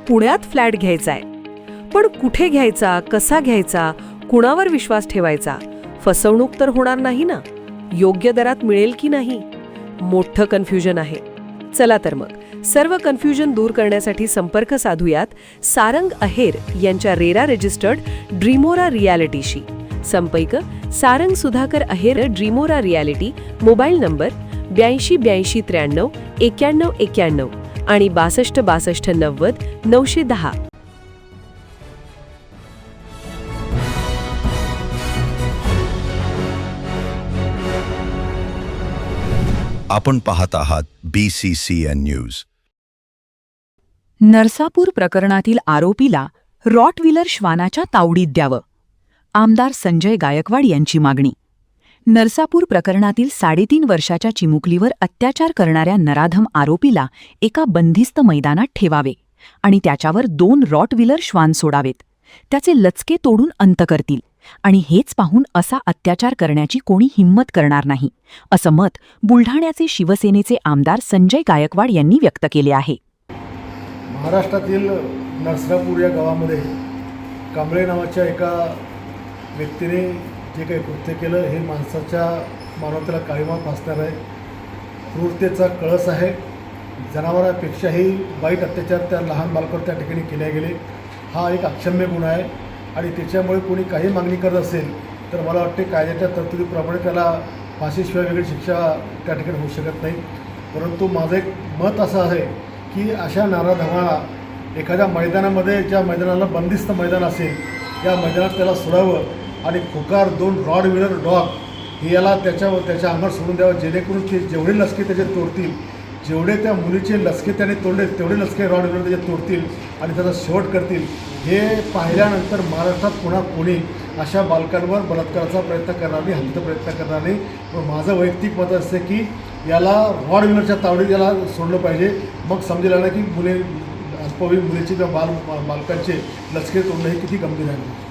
पुण्यात फ्लॅट घ्यायचा आहे. पण कुठे घ्यायचा, कसा घ्यायचा, कुणावर विश्वास ठेवायचा? फसवणूक तर होणार नाही ना? योग्य दरात मिळेल की नाही? मोठं कन्फ्युजन आहे. चला तर मग सर्व कन्फ्युजन दूर करण्यासाठी संपर्क साधूयात सारंग अहेर यांच्या रेरा रजिस्टर्ड ड्रीमोरा रियालिटीशी. संपर्क सारंग सुधाकर अहेर, ड्रीमोरा रियालिटी. मोबाईल नंबर 82 83 93 91 आणि 62 62 90 910. आपण पाहत आहात BCCN न्यूज. नरसापूर प्रकरणातील आरोपीला रॉटविलर श्वानाच्या तावडीत द्यावं, आमदार संजय गायकवाड यांची मागणी. नरसापूर प्रकरणातील 3.5 वर्षाच्या चिमुकलीवर अत्याचार करणाऱ्या नराधम आरोपीला एका बंदिस्त मैदानात ठेवावे आणि त्याच्यावर 2 रॉटविलर श्वान सोडावेत. त्याचे लचके तोडून अंत करतील आणि हेच पाहून असा अत्याचार करण्याची कोणी हिंमत करणार नाही, असं मत बुलढाण्याचे शिवसेनेचे आमदार संजय गायकवाड यांनी व्यक्त केले आहे. महाराष्ट्रातील नरसापूर या गावामध्ये कांबळे नावाच्या एका व्यक्तीने जे काही कृत्य केलं हे माणसाच्या मानवतेला काळीमा फासणार आहे. क्रूरतेचा कळस आहे. जनावरांपेक्षाही वाईट अत्याचार त्या लहान बालकांवर त्या ठिकाणी केले गेले. हा एक अक्षम्य गुन्हा आहे आणि त्याच्यामुळे कोणी काही मागणी करत असेल तर मला वाटते कायद्याच्या तरतुदीप्रमाणे त्याला फाशीशिवाय वेगळी शिक्षा त्या ठिकाणी होऊ शकत नाही. परंतु माझं एक मत असं आहे की अशा नाराधमाला एखाद्या मैदानामध्ये, ज्या मैदानाला बंदिस्त मैदान असेल, या मैदानात त्याला सोडावं आणि खुकार 2 रॉटविलर डॉग हे याला त्याच्या अंगावर सोडून द्यावं, जेणेकरून ते जेवढे लसके त्याचे तोडतील, जेवढे त्या मुलीचे लसके त्याने तोडले तेवढे लसके रॉटविलर त्याचे तोडतील आणि त्याचा शेवट करतील. हे पाहिल्यानंतर महाराष्ट्रात पुन्हा कोणी अशा बालकांवर बलात्काराचा प्रयत्न करणार नाही, हल्ल्याचा प्रयत्न करणार नाही. पण माझं वैयक्तिक मत असतं की याला रॉटविलरच्या तावडीत याला सोडलं पाहिजे. मग समजेल ना की अल्पवयीन मुलीचे किंवा बालकांचे लचके तोडणं हे किती गंभीर आहे.